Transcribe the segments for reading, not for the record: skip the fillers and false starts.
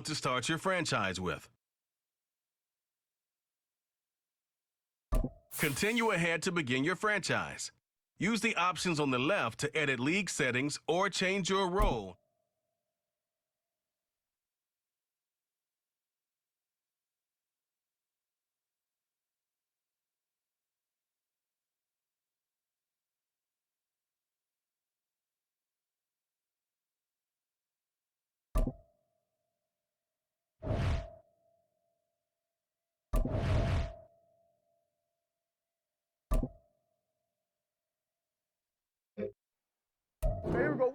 want to start your franchise with. Continue ahead to begin your franchise. Use the options on the left to edit league settings or change your role. Here we go.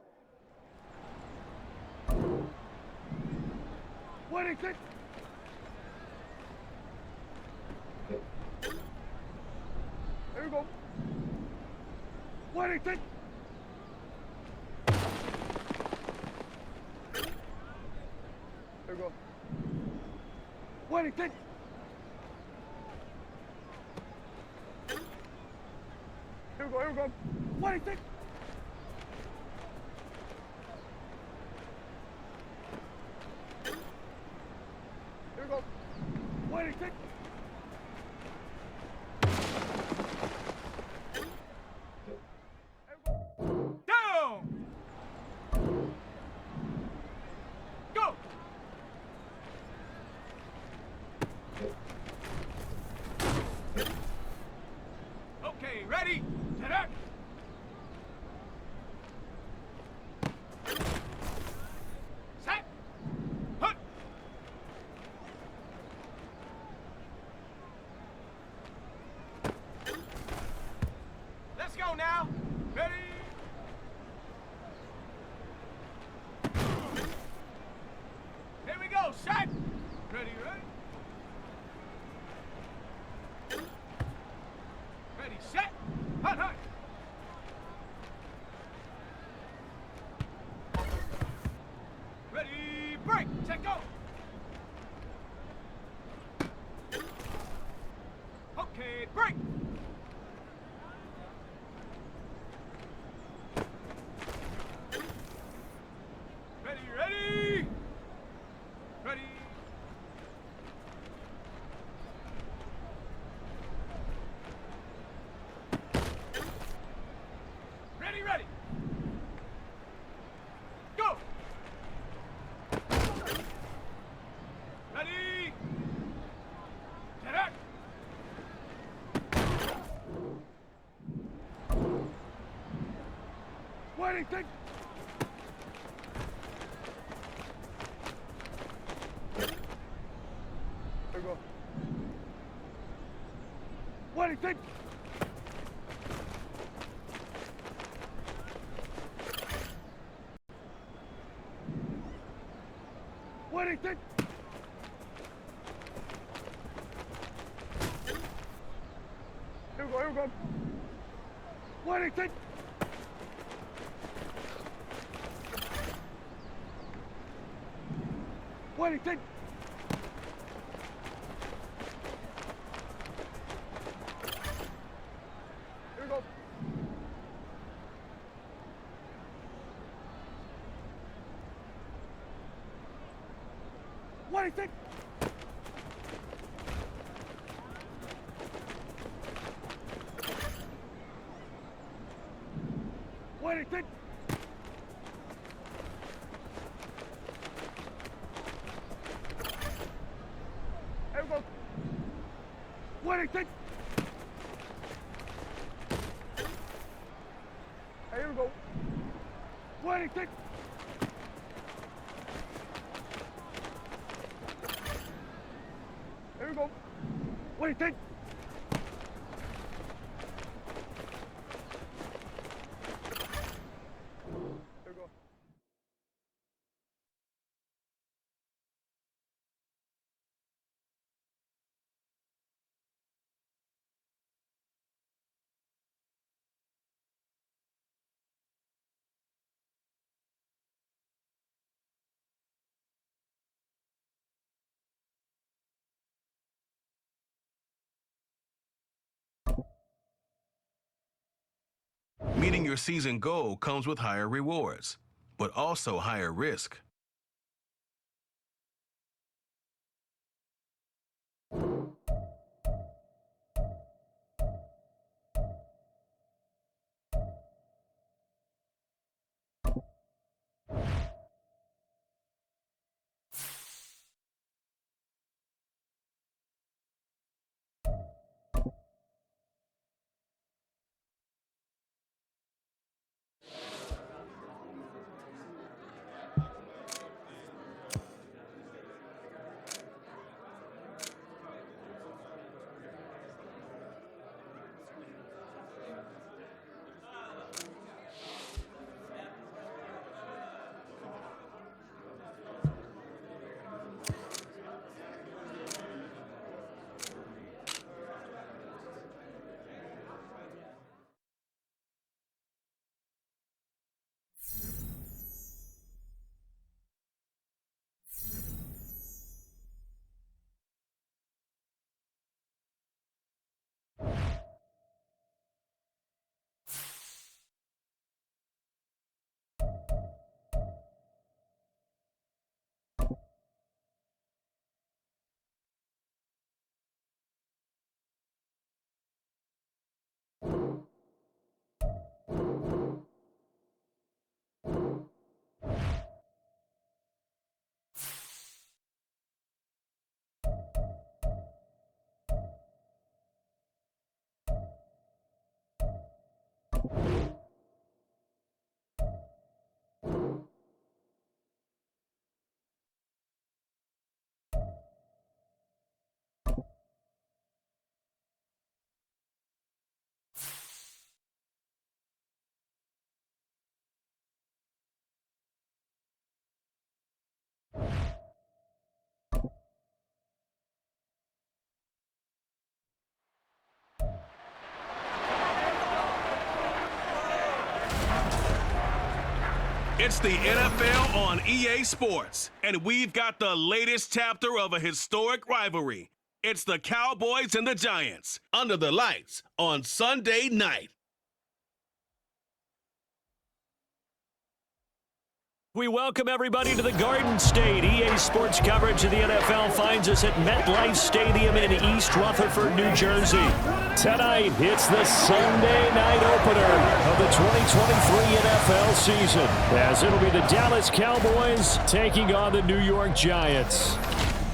What is it? Here we go. What is it? Here we go. What is it? Here we go, here we go. What is it? Here we go. What is it? Down! Go! Okay, ready? Set up! Set! Hut! Let's go now! Ready? Here we go, set! Ready, ready? Ready, set! Hut, hut! Ready, break! Set, go! Okay, break! Ready, ready! Ready! Ready, ready! Go! Ready! Set up! What do you think? There we go. What do you think? What do you think? Here we go, here we go. What do you think? What do you think? Here we go. What do you think? What do you think? Here we go. What do you think? Here we go. What do you think? Here we go. What do you think? Here we go. Meeting your season goal comes with higher rewards, but also higher risk. It's the NFL on EA Sports, and we've got the latest chapter of a historic rivalry. It's the Cowboys and the Giants under the lights on Sunday night. We welcome everybody to the Garden State. EA Sports coverage of the NFL finds us at MetLife Stadium in East Rutherford, New Jersey. Tonight, it's the Sunday night opener of the 2023 NFL season, as it'll be the Dallas Cowboys taking on the New York Giants.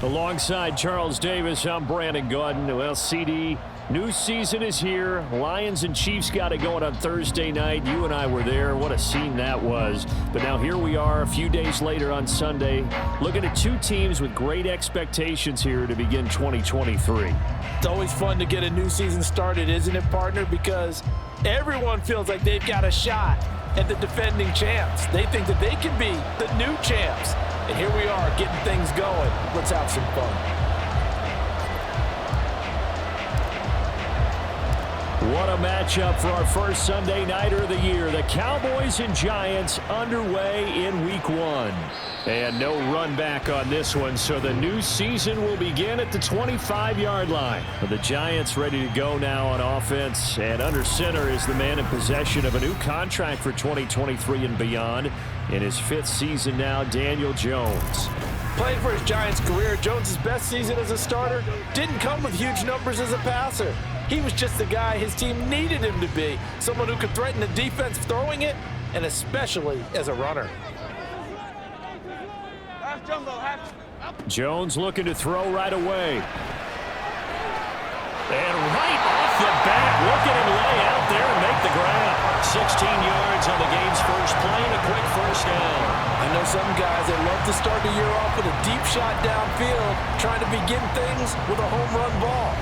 Alongside Charles Davis, I'm Brandon Gaudin. Well, CD, new season is here. Lions and Chiefs got it going on Thursday night. You and I were there. What a scene that was. But now here we are a few days later on Sunday, looking at two teams with great expectations here to begin 2023. It's always fun to get a new season started, isn't it, partner? Because everyone feels like they've got a shot at the defending champs. They think that they can be the new champs. And here we are getting things going. Let's have some fun. What a matchup for our first Sunday nighter of the year. The Cowboys and Giants underway in week one. And no run back on this one, so the new season will begin at the 25-yard line. The Giants ready to go now on offense, and under center is the man in possession of a new contract for 2023 and beyond. In his fifth season now, Daniel Jones. Playing for his Giants career, Jones' best season as a starter didn't come with huge numbers as a passer. He was just the guy his team needed him to be, someone who could threaten the defense throwing it, and especially as a runner. Jones looking to throw right away. And right off the bat, look at him lay out there and make the grab. 16 yards on the game's first play and a quick first down. I know some guys that love to start the year off with a deep shot downfield, trying to begin things with a home run ball.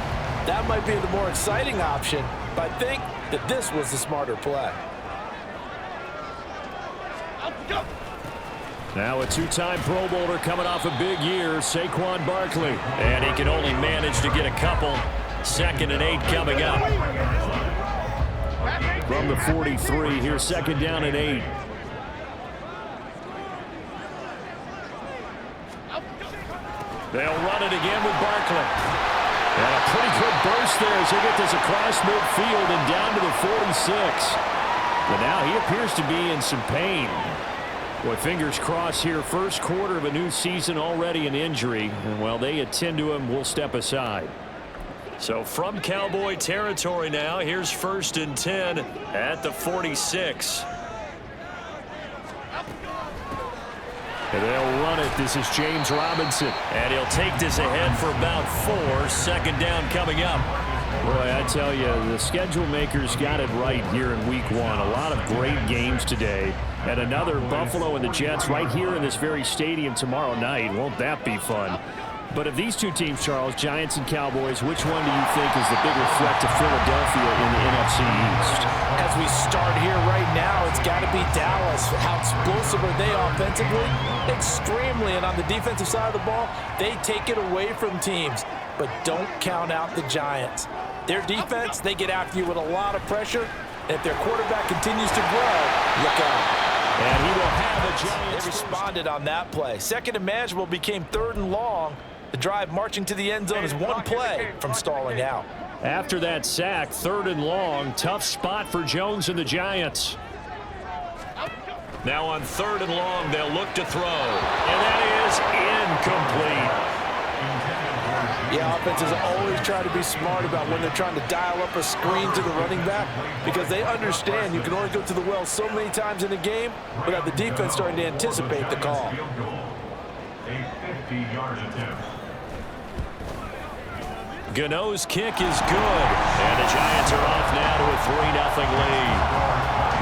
That might be the more exciting option, but I think that this was the smarter play. Now a two-time Pro Bowler coming off a big year, Saquon Barkley. And he can only manage to get a couple. 2nd and 8 coming up. From the 43, here's 2nd down and 8. They'll run it again with Barkley. And a pretty good burst there as he gets this across midfield and down to the 46. But now he appears to be in some pain. Boy, fingers crossed here. First quarter of a new season, already an injury. And while they attend to him, we'll step aside. So from Cowboy territory now, here's 1st and 10 at the 46. And they'll run it. This is James Robinson. And he'll take this ahead for about 4. 2nd down coming up. Boy, I tell you, the schedule makers got it right here in week one. A lot of great games today. And another Buffalo and the Jets right here in this very stadium tomorrow night. Won't that be fun? But of these two teams, Charles, Giants and Cowboys, which one do you think is the bigger threat to Philadelphia in the NFC East? As we start here right now, it's got to be Dallas. How explosive are they offensively? Extremely. And on the defensive side of the ball, they take it away from teams. But don't count out the Giants. Their defense, they get after you with a lot of pressure. And if their quarterback continues to grow, look out. And he will have a Giants. They responded on that play. 2nd and manageable became 3rd and long. The drive marching to the end zone is one play from stalling out. After that sack, 3rd and long. Tough spot for Jones and the Giants. Now on 3rd and long, they'll look to throw. And that is incomplete. Yeah, offenses always try to be smart about when they're trying to dial up a screen to the running back, because they understand you can only go to the well so many times in a game without the defense starting to anticipate the call. Gano's kick is good. And the Giants are off now to a 3-0 lead.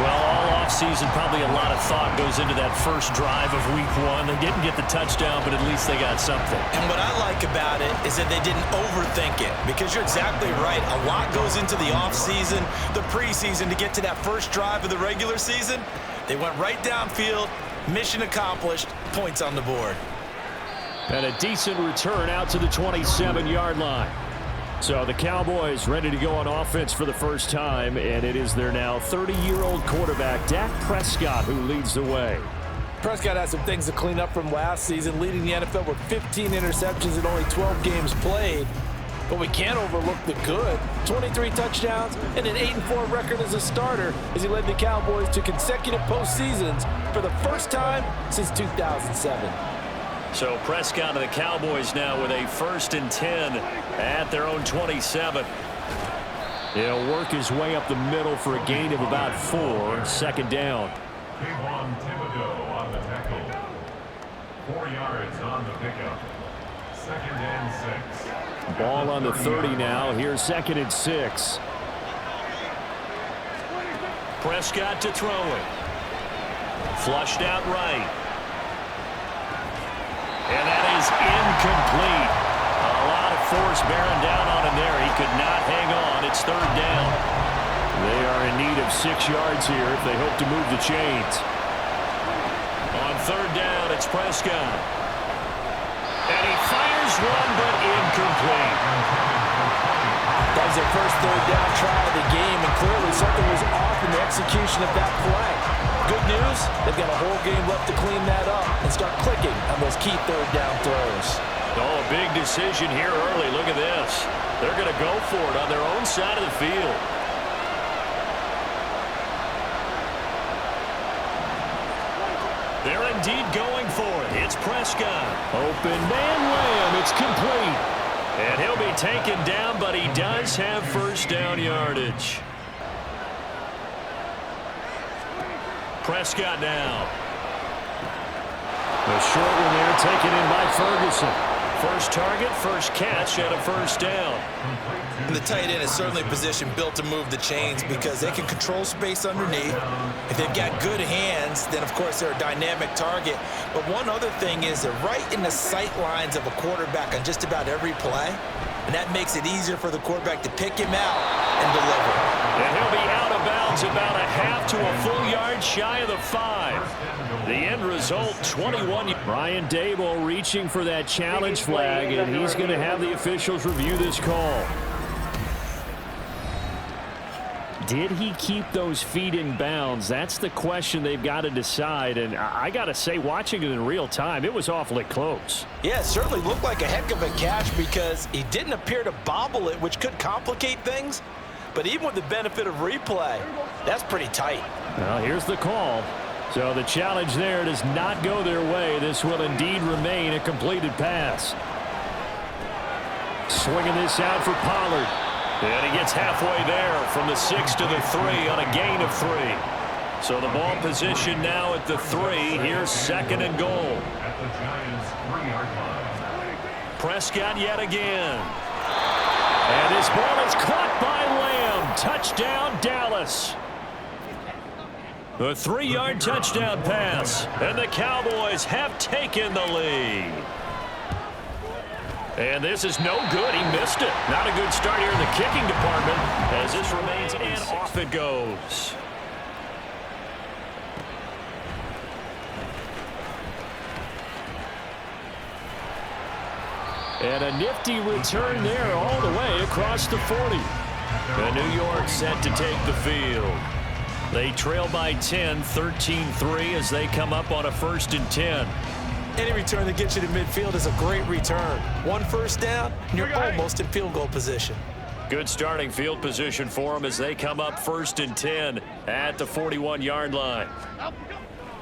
Well, all offseason, probably a lot of thought goes into that first drive of week one. They didn't get the touchdown, but at least they got something. And what I like about it is that they didn't overthink it, because you're exactly right. A lot goes into the offseason, the preseason, to get to that first drive of the regular season. They went right downfield, mission accomplished, points on the board. And a decent return out to the 27-yard line. So the Cowboys ready to go on offense for the first time, and it is their now 30-year-old quarterback, Dak Prescott, who leads the way. Prescott has some things to clean up from last season, leading the NFL with 15 interceptions in only 12 games played. But we can't overlook the good. 23 touchdowns and an 8-4 record as a starter as he led the Cowboys to consecutive postseasons for the first time since 2007. So Prescott and the Cowboys now with a 1st and 10 at their own 27. He'll work his way up the middle for a gain of about 4. 2nd down. On the tackle. 4 yards on the pickup. 2nd and 6. Ball on the 30 now. Here's 2nd and 6. Prescott to throw it. Flushed out right. And that is incomplete. A lot of force bearing down on him there. He could not hang on. It's 3rd down. They are in need of 6 yards here if they hope to move the chains. On 3rd down, it's Prescott. And he fires one, but incomplete. That was their first 3rd down try of the game, and clearly something was off in the execution of that play. Good news, they've got a whole game left to clean that up and start clicking on those key 3rd down throws. Oh, a big decision here early. Look at this. They're going to go for it on their own side of the field. They're indeed going for it. It's Prescott. Open man Lamb. It's complete. And he'll be taken down, but he does have 1st down yardage. Prescott now. The short one there taken in by Ferguson. First target, first catch, and a 1st down. And the tight end is certainly a position built to move the chains because they can control space underneath. If they've got good hands, then of course they're a dynamic target. But one other thing is they're right in the sight lines of a quarterback on just about every play. And that makes it easier for the quarterback to pick him out and deliver. And he'll be out of bounds about a half to a full yard shy of the 5. The end result, 21. Brian Daboll reaching for that challenge flag, and he's going to have the officials review this call. Did he keep those feet in bounds? That's the question they've got to decide. And I got to say, watching it in real time, it was awfully close. Yeah, it certainly looked like a heck of a catch because he didn't appear to bobble it, which could complicate things. But even with the benefit of replay, that's pretty tight. Well, here's the call. So the challenge there does not go their way. This will indeed remain a completed pass. Swinging this out for Pollard. And he gets halfway there from the 6 to the 3 on a gain of 3. So the ball position now at the 3. Here's 2nd and goal. At the Giants' 3-yard line. Prescott yet again. And this ball is caught by Lamb. Touchdown, Dallas. The 3-yard touchdown pass. And the Cowboys have taken the lead. And this is no good. He missed it. Not a good start here in the kicking department as this remains, and off it goes. And a nifty return there all the way across the 40. And New York set to take the field. They trail by 10, 13-3 as they come up on a 1st and 10. Any return that gets you to midfield is a great return. 1 first down, and you're almost in field goal position. Good starting field position for them as they come up 1st and 10 at the 41-yard line.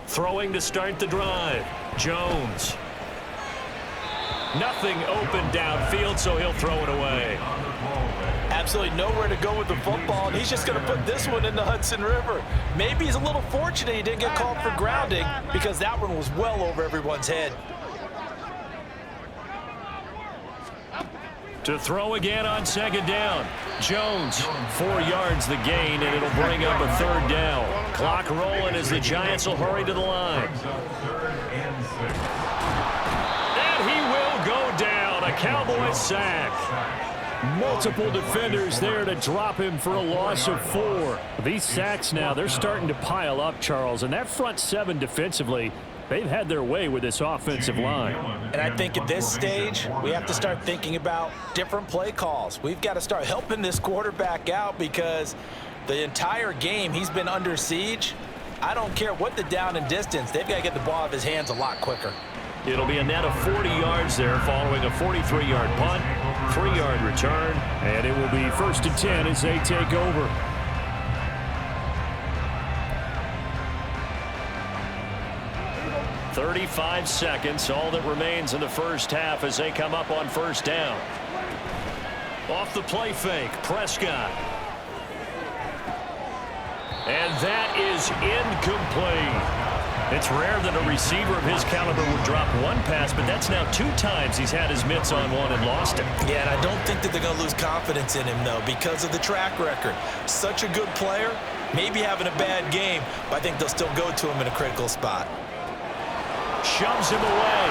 Throwing to start the drive. Jones. Nothing open downfield, so he'll throw it away. Absolutely nowhere to go with the football, and he's just going to put this one in the Hudson River. Maybe he's a little fortunate he didn't get called for grounding because that one was well over everyone's head. To throw again on 2nd down. Jones, 4 yards the gain, and it'll bring up a 3rd down. Clock rolling as the Giants will hurry to the line. And he will go down. A Cowboys sack. Multiple defenders there to drop him for a loss of 4. These sacks now, they're starting to pile up, Charles, and that front 7 defensively, They've had their way with this offensive line. And I think at this stage, we have to start thinking about different play calls. We've got to start helping this quarterback out because the entire game he's been under siege. I don't care what the down and distance. They've got to get the ball out of his hands a lot quicker. It'll be a net of 40 yards there following a 43-yard punt, 3-yard return, and it will be 1st and 10 as they take over. "35 seconds, all that remains in the first half as they come up on 1st down. Off the play fake, Prescott. And that is incomplete. It's rare that a receiver of his caliber would drop one pass, but that's now 2 times he's had his mitts on one and lost it. Yeah, and I don't think that they're going to lose confidence in him, though, because of the track record. Such a good player, maybe having a bad game, but I think they'll still go to him in a critical spot. Shoves him away.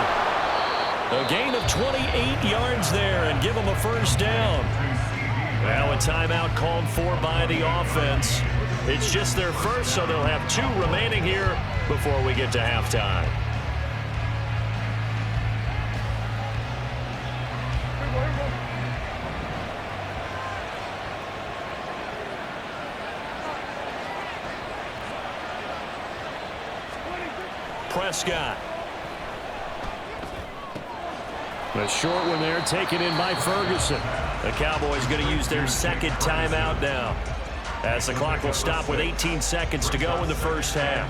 A gain of 28 yards there and give him a 1st down. Now a timeout called for by the offense. It's just their first, so they'll have 2 remaining here before we get to halftime. Prescott. A short one there taken in by Ferguson. The Cowboys going to use their 2nd timeout now, as the clock will stop with 18 seconds to go in the first half.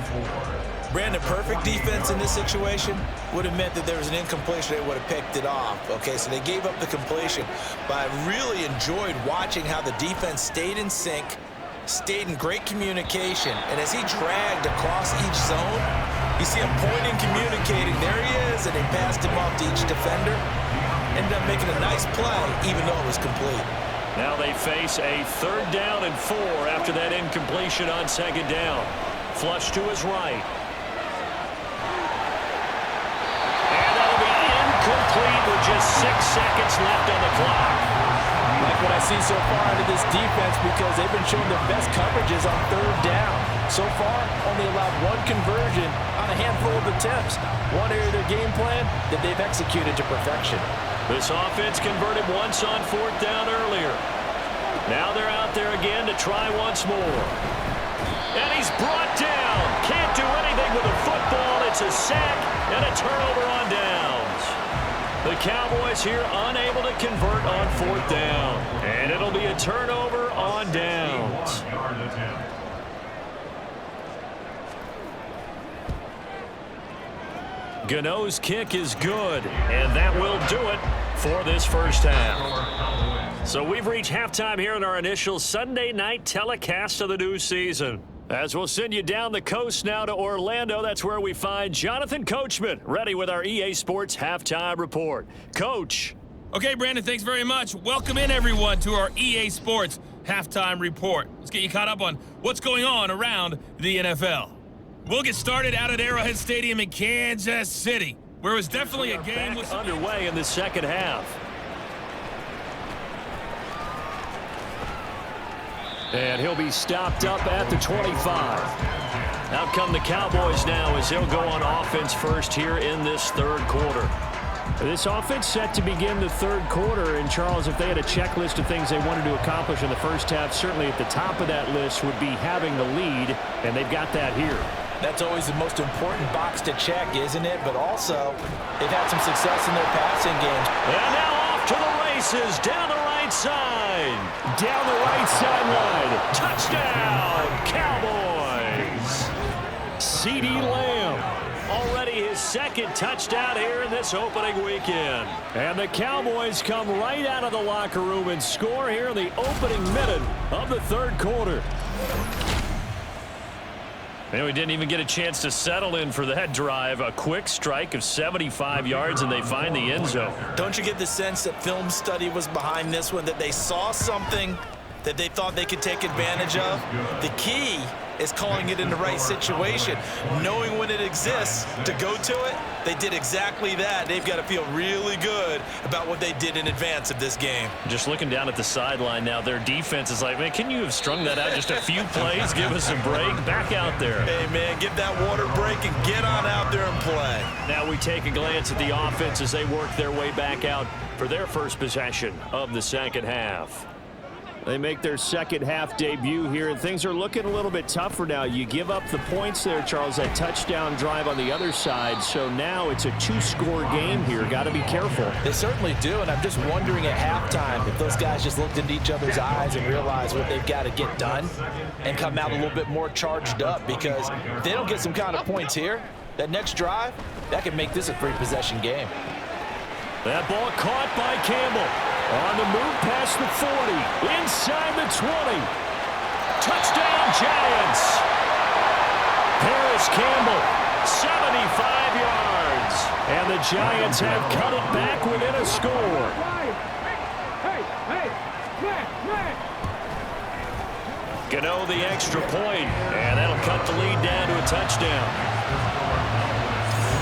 Brandon, perfect defense in this situation would have meant that there was an incompletion. They would have picked it off. Okay, so they gave up the completion. But I really enjoyed watching how the defense stayed in sync, stayed in great communication. And as he dragged across each zone, you see him pointing, communicating. There he is, and they passed him off to each defender. Ended up making a nice play, even though it was complete. Now they face a 3rd down and 4 after that incompletion on 2nd down. Flush to his right. And that'll be incomplete with just 6 seconds left on the clock. Like what I see so far out of this defense because they've been showing their best coverages on 3rd down. So far, only allowed 1 conversion on a handful of attempts. One area of their game plan that they've executed to perfection. This offense converted once on 4th down earlier. Now they're out there again to try once more. And he's brought down. Can't do anything with the football. It's a sack and a turnover on downs. The Cowboys here unable to convert on 4th down. And it'll be a turnover on downs. Gano's kick is good, and that will do it for this first half. So we've reached halftime here in our initial Sunday night telecast of the new season. As we'll send you down the coast now to Orlando, that's where we find Jonathan Coachman, ready with our EA Sports halftime report. Coach. Okay, Brandon, thanks very much. Welcome in, everyone, to our EA Sports halftime report. Let's get you caught up on what's going on around the NFL. We'll get started out at Arrowhead Stadium in Kansas City, where it was definitely a game with underway in the 2nd half. And he'll be stopped up at the 25. Out come the Cowboys now as they'll go on offense first here in this 3rd quarter. This offense set to begin the 3rd quarter, and Charles, if they had a checklist of things they wanted to accomplish in the first half, certainly at the top of that list would be having the lead, and they've got that here. That's always the most important box to check, isn't it? But also, they've had some success in their passing games. And now off to the races, down the right side. Down the right sideline. Touchdown, Cowboys. CeeDee Lamb. Already his 2nd touchdown here in this opening weekend. And the Cowboys come right out of the locker room and score here in the opening minute of the 3rd quarter. And we didn't even get a chance to settle in for that drive. A quick strike of 75 yards, and they find the end zone. Don't you get the sense that film study was behind this one, that they saw something that they thought they could take advantage of? The key is calling it in the right situation. Knowing when it exists to go to it, they did exactly that. They've got to feel really good about what they did in advance of this game. Just looking down at the sideline now, their defense is like, man, can you have strung that out just a few plays? Give us a break. Back out there. Hey, man, give that water break and get on out there and play. Now we take a glance at the offense as they work their way back out for their first possession of the second half. They make their second half debut here, and things are looking a little bit tougher now. You give up the points there, Charles, that touchdown drive on the other side. So now it's a 2-score game here. Got to be careful. They certainly do, and I'm just wondering at halftime if those guys just looked into each other's eyes and realized what they've got to get done and come out a little bit more charged up, because if they don't get some kind of points here, that next drive, that could make this a 3-possession game. That ball caught by Campbell. On the move past the 40. Inside the 20. Touchdown, Giants. Harris Campbell, 75 yards. And the Giants have cut it back within a score. Gano the extra point, and that'll cut the lead down to a touchdown.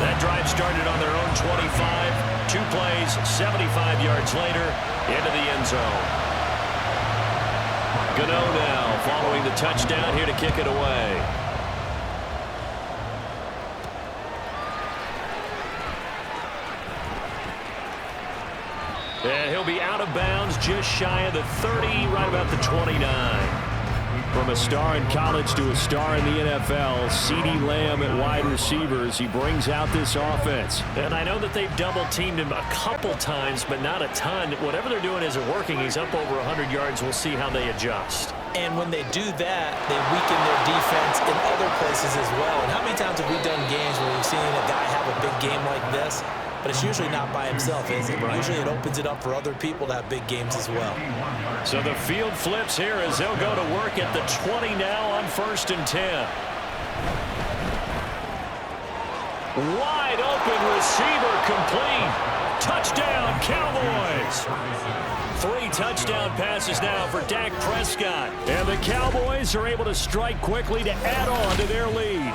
That drive started on their own 25. 2 plays, 75 yards later, into the end zone. Gano now following the touchdown here to kick it away. And he'll be out of bounds just shy of the 30, right about the 29. From a star in college to a star in the NFL, CeeDee Lamb at wide receivers. He brings out this offense. And I know that they've double-teamed him a couple times, but not a ton. Whatever they're doing isn't working. He's up over 100 yards. We'll see how they adjust. And when they do that, they weaken their defense in other places as well. And how many times have we done games where we've seen a guy have a big game like this? But it's usually not by himself, is it? Right. Usually it opens it up for other people to have big games as well. So the field flips here as they'll go to work at the 20 now on 1st and 10. Wide open receiver complete. Touchdown, Cowboys. 3 touchdown passes now for Dak Prescott. And the Cowboys are able to strike quickly to add on to their lead.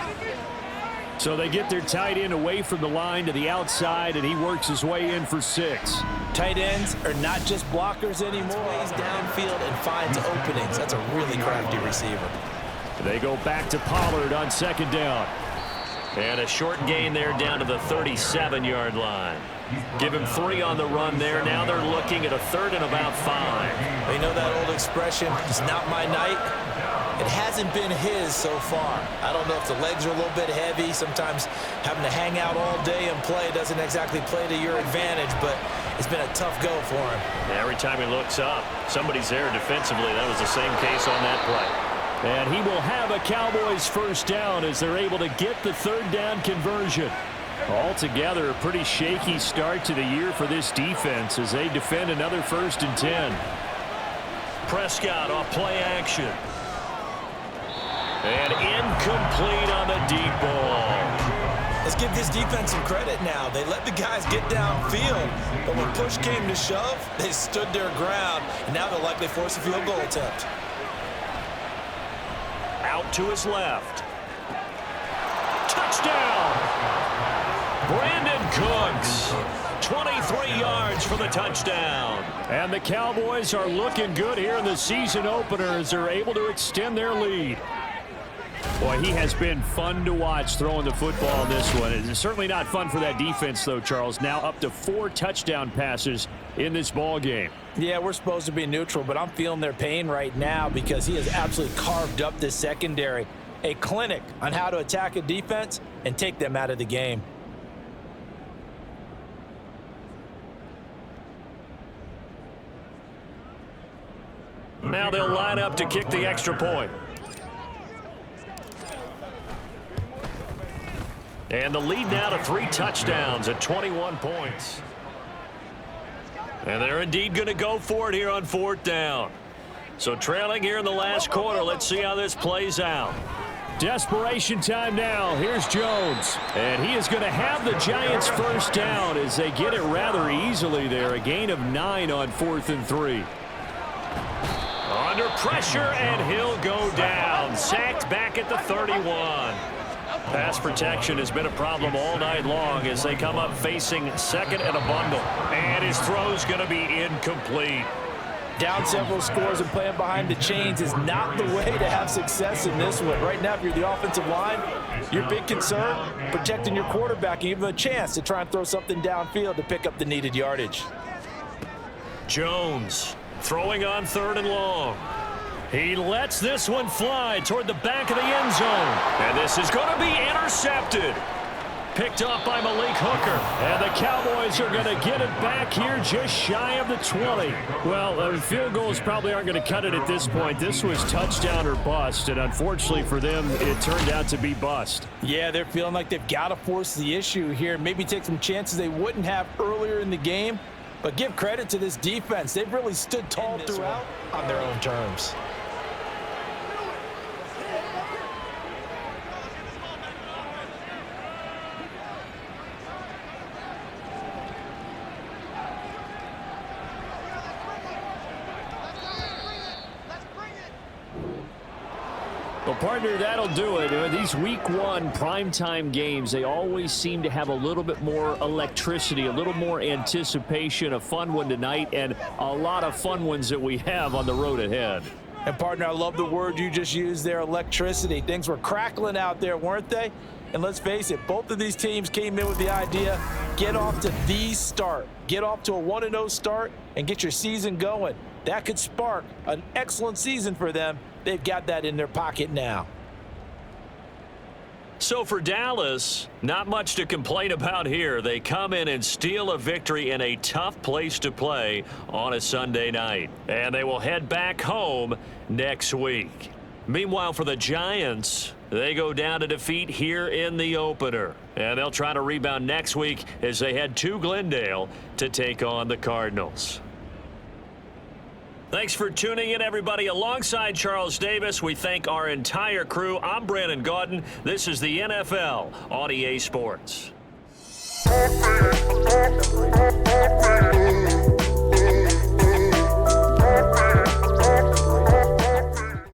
So they get their tight end away from the line to the outside, and he works his way in for 6. Tight ends are not just blockers anymore. He's downfield and finds openings. That's a really crafty receiver. They go back to Pollard on 2nd down. And a short gain there down to the 37-yard line. Give him 3 on the run there. Now they're looking at a 3rd and about 5. They know that old expression, it's not my night. It hasn't been his so far. I don't know if the legs are a little bit heavy. Sometimes having to hang out all day and play doesn't exactly play to your advantage, but it's been a tough go for him. Every time he looks up, somebody's there defensively. That was the same case on that play. And he will have a Cowboys 1st down as they're able to get the 3rd down conversion. Altogether, a pretty shaky start to the year for this defense as they defend another 1st and 10. Prescott off play action. And incomplete on the deep ball. Let's give this defense some credit now. They let the guys get downfield, but when push came to shove, they stood their ground, and now they'll likely force a field goal attempt. Out to his left. Touchdown! Brandon Cooks. 23 yards for the touchdown. And the Cowboys are looking good here in the season opener as they're able to extend their lead. Boy, he has been fun to watch throwing the football in this one. It's certainly not fun for that defense, though, Charles. Now up to 4 touchdown passes in this ball game. Yeah, we're supposed to be neutral, but I'm feeling their pain right now because he has absolutely carved up this secondary. A clinic on how to attack a defense and take them out of the game. Now they'll line up to kick the extra point. And the lead now to 3 touchdowns at 21 points. And they're indeed going to go for it here on 4th down. So trailing here in the last quarter. Let's see how this plays out. Desperation time now. Here's Jones. And he is going to have the Giants 1st down as they get it rather easily there. A gain of 9 on 4th and 3. Under pressure, and he'll go down. Sacked back at the 31. Pass protection has been a problem all night long as they come up facing second and a bundle. And his throw's going to be incomplete. Down several scores and playing behind the chains is not the way to have success in this one. Right now, if you're the offensive line, your big concern, protecting your quarterback and giving him a chance to try and throw something downfield to pick up the needed yardage. Jones throwing on 3rd and long. He lets this one fly toward the back of the end zone. And this is going to be intercepted. Picked up by Malik Hooker. And the Cowboys are going to get it back here just shy of the 20. Well, field goals probably aren't going to cut it at this point. This was touchdown or bust. And unfortunately for them, it turned out to be bust. Yeah, they're feeling like they've got to force the issue here. Maybe take some chances they wouldn't have earlier in the game. But give credit to this defense. They've really stood tall throughout on their own terms. Well, partner, that'll do it. These week 1 primetime games, they always seem to have a little bit more electricity, a little more anticipation. A fun one tonight, and a lot of fun ones that we have on the road ahead. And, partner, I love the word you just used there, electricity. Things were crackling out there, weren't they? And let's face it, both of these teams came in with the idea, get off to the start. Get off to a 1-0 start and get your season going. That could spark an excellent season for them. They've got that in their pocket now. So for Dallas, not much to complain about here. They come in and steal a victory in a tough place to play on a Sunday night. And they will head back home next week. Meanwhile, for the Giants, they go down to defeat here in the opener. And they'll try to rebound next week as they head to Glendale to take on the Cardinals. Thanks for tuning in, everybody. Alongside Charles Davis, we thank our entire crew. I'm Brandon Gaudin. This is the NFL on EA Sports.